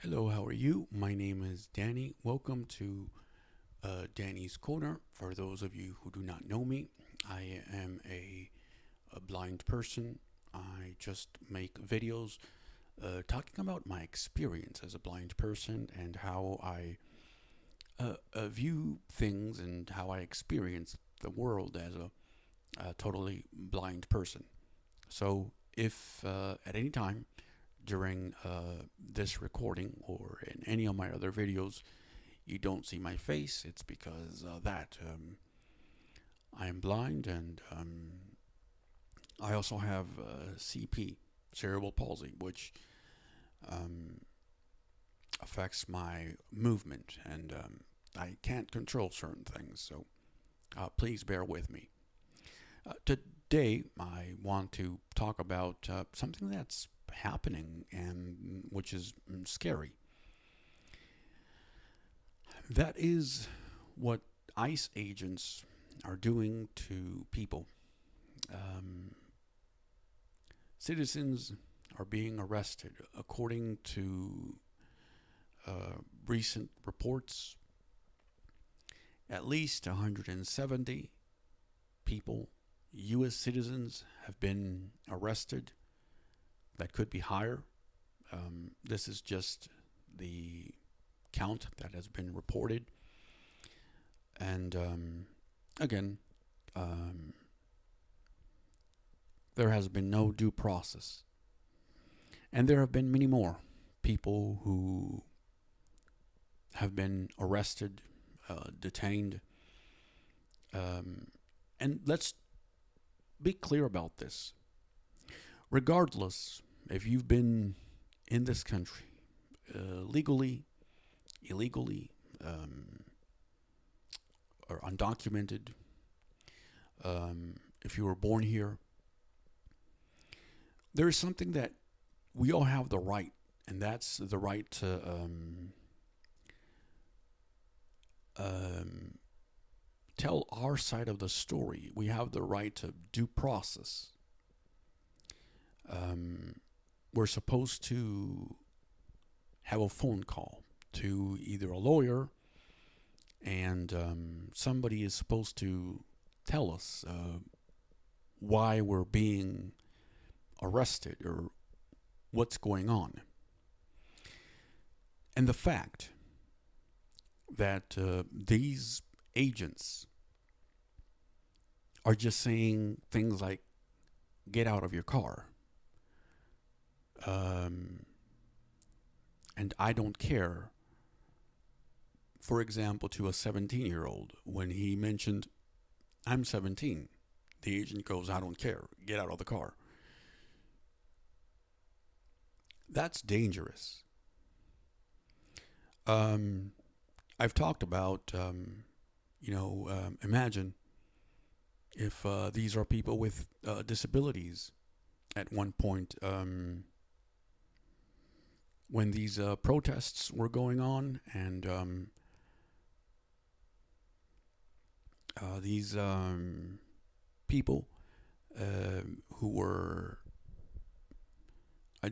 Hello, how are you? My name is Danny. Welcome to Danny's Corner. For those of you who do not know me, I am a blind person. I just make videos talking about my experience as a blind person and how I view things and how I experience the world as a totally blind person. So, if at any time during this recording or in any of my other videos you don't see my face, it's because that I am blind and I also have CP, cerebral palsy, which um, affects my movement and I can't control certain things. So please bear with me. Today, I want to talk about something that's happening and which is scary. That is what ICE agents are doing to people. Um, Citizens are being arrested. According to recent reports, at least 170 people, U.S. citizens, have been arrested. That could be higher. This is just the count that has been reported. And again, um, there has been no due process. And there have been many more people who have been arrested, detained. Um, and let's be clear about this. Regardless if you've been in this country legally, illegally, um, or undocumented, if you were born here, there is something that we all have the right, and that's the right to um, tell our side of the story. We have the right to due process. Um, we're supposed to have a phone call to either a lawyer, and somebody is supposed to tell us why we're being arrested or what's going on. And the fact that these agents are just saying things like, get out of your car. Um, and I don't care, for example, to a 17-year-old, when he mentioned, I'm 17, the agent goes, I don't care, get out of the car. That's dangerous. Um, I've talked about, imagine if these are people with disabilities. At one point, when these protests were going on, and these people who were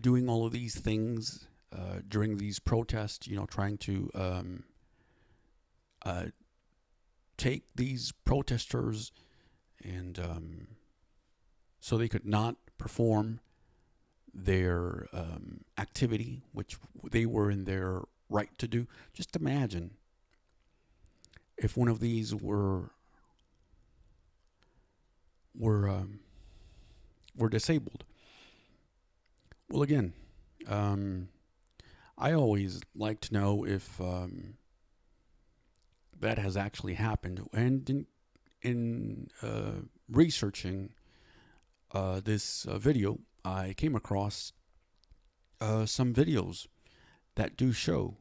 doing all of these things during these protests, trying to uh, take these protesters and so they could not perform their activity, which they were in their right to do. Just imagine if one of these were were disabled. Well, again, um, I always like to know if that has actually happened. And in researching this video, I came across some videos that do show,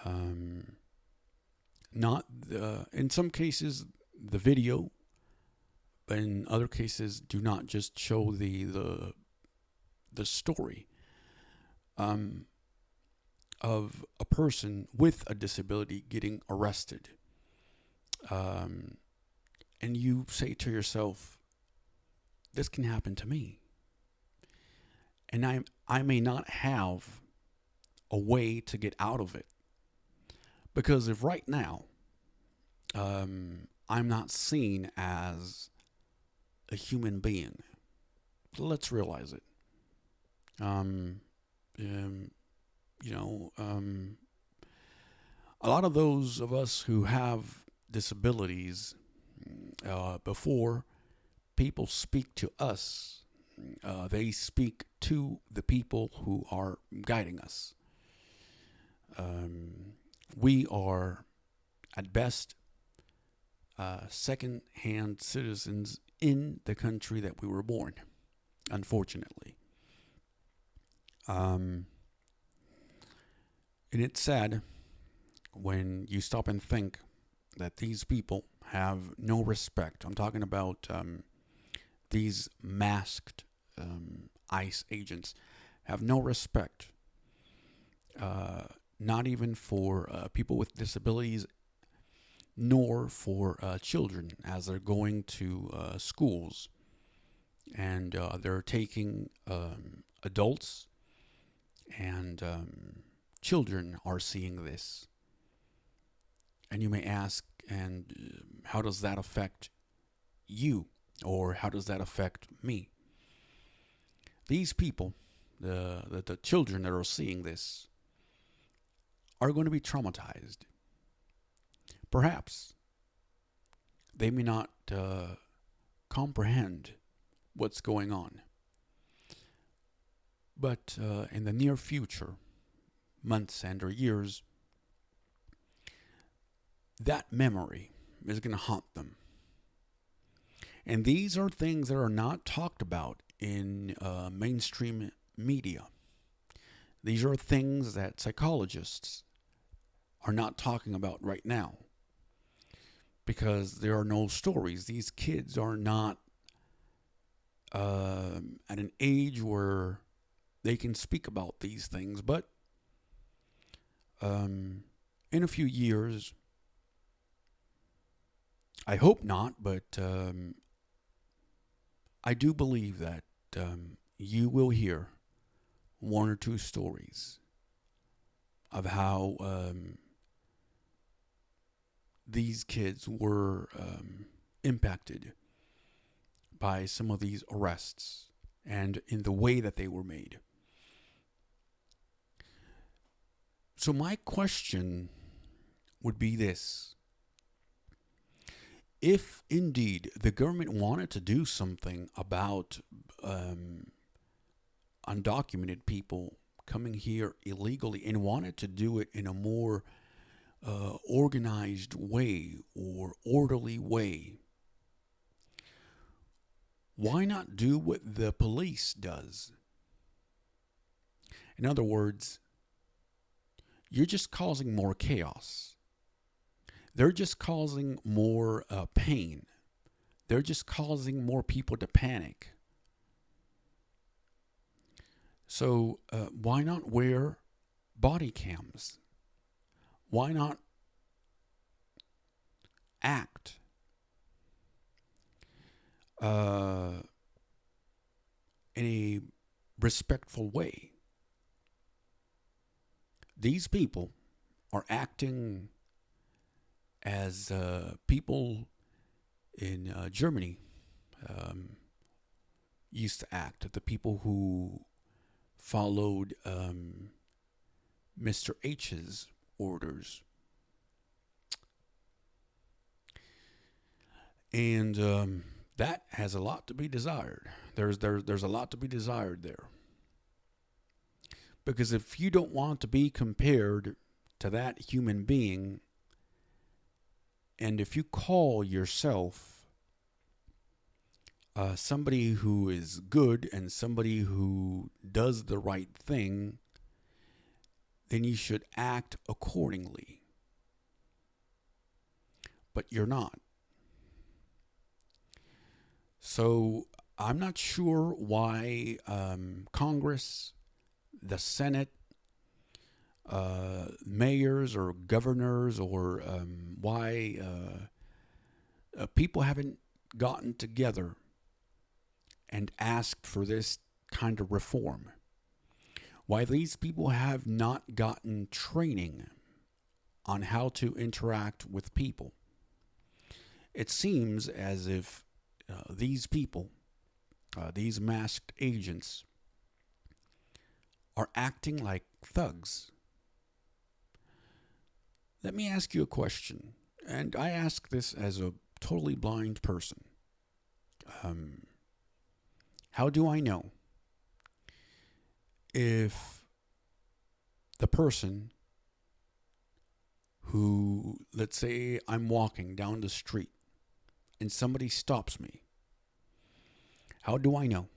um, not in some cases the video, but in other cases do not just show the story um, of a person with a disability getting arrested. Um, and you say to yourself, this can happen to me. And I may not have a way to get out of it. Because if right now I'm not seen as a human being, let's realize it. Um, um, you know, a lot of those of us who have disabilities, before people speak to us, they speak to the people who are guiding us. We are, at best, second-hand citizens in the country that we were born, unfortunately. And it's sad when you stop and think that these people have no respect. I'm talking about these masked ICE agents have no respect, not even for people with disabilities, nor for children as they're going to schools and they're taking adults and children are seeing this. And you may ask, and how does that affect you? Or how does that affect me? These people, the children that are seeing this, are going to be traumatized. Perhaps they may not comprehend what's going on. But in the near future, months and or years, that memory is going to haunt them. And these are things that are not talked about in mainstream media. These are things that psychologists are not talking about right now because there are no stories. These kids are not at an age where they can speak about these things. But in a few years, I hope not, but I do believe that you will hear one or two stories of how these kids were impacted by some of these arrests and in the way that they were made. So my question would be this. If indeed the government wanted to do something about undocumented people coming here illegally and wanted to do it in a more organized way or orderly way, why not do what the police does? In other words, you're just causing more chaos. They're just causing more pain. They're just causing more people to panic. So why not wear body cams? Why not act in a respectful way? These people are acting as people in Germany used to act, the people who followed Mr. H's orders. And that has a lot to be desired. There's a lot to be desired there. Because if you don't want to be compared to that human being, and if you call yourself somebody who is good and somebody who does the right thing, then you should act accordingly. But you're not. So I'm not sure why Congress, the Senate, mayors or governors, or why people haven't gotten together and asked for this kind of reform. Why these people have not gotten training on how to interact with people. It seems as if these people, these masked agents, are acting like thugs. Let me ask you a question, and I ask this as a totally blind person. How do I know if the person who, let's say I'm walking down the street and somebody stops me, how do I know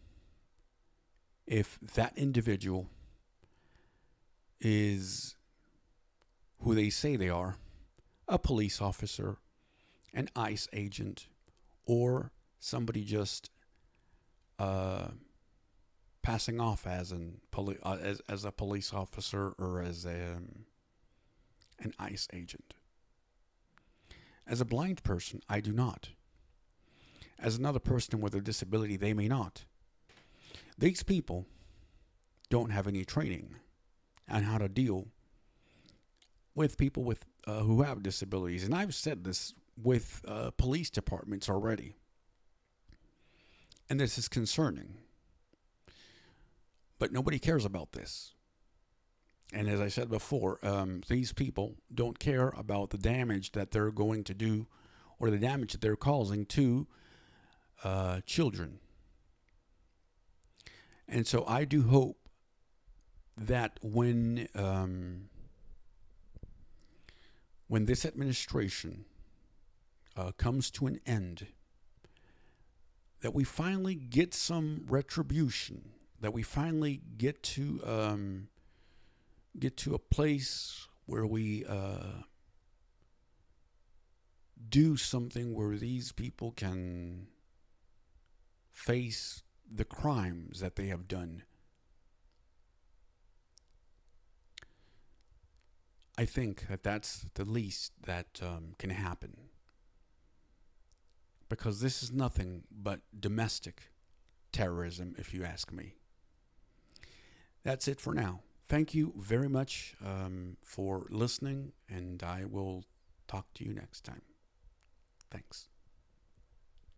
if that individual is who they say they are, a police officer, an ICE agent, or somebody just passing off as as a police officer or as an ICE agent? As a blind person, I do not. As another person with a disability, they may not. These people don't have any training on how to deal with people with who have disabilities, and I've said this with police departments already, and this is concerning. But nobody cares about this. And as I said before, these people don't care about the damage that they're going to do or the damage that they're causing to children. And so I do hope that when this administration comes to an end, that we finally get some retribution, that we finally get to a place where we do something where these people can face the crimes that they have done. I think that that's the least that can happen, because this is nothing but domestic terrorism, if you ask me. That's it for now. Thank you very much for listening, and I will talk to you next time. Thanks.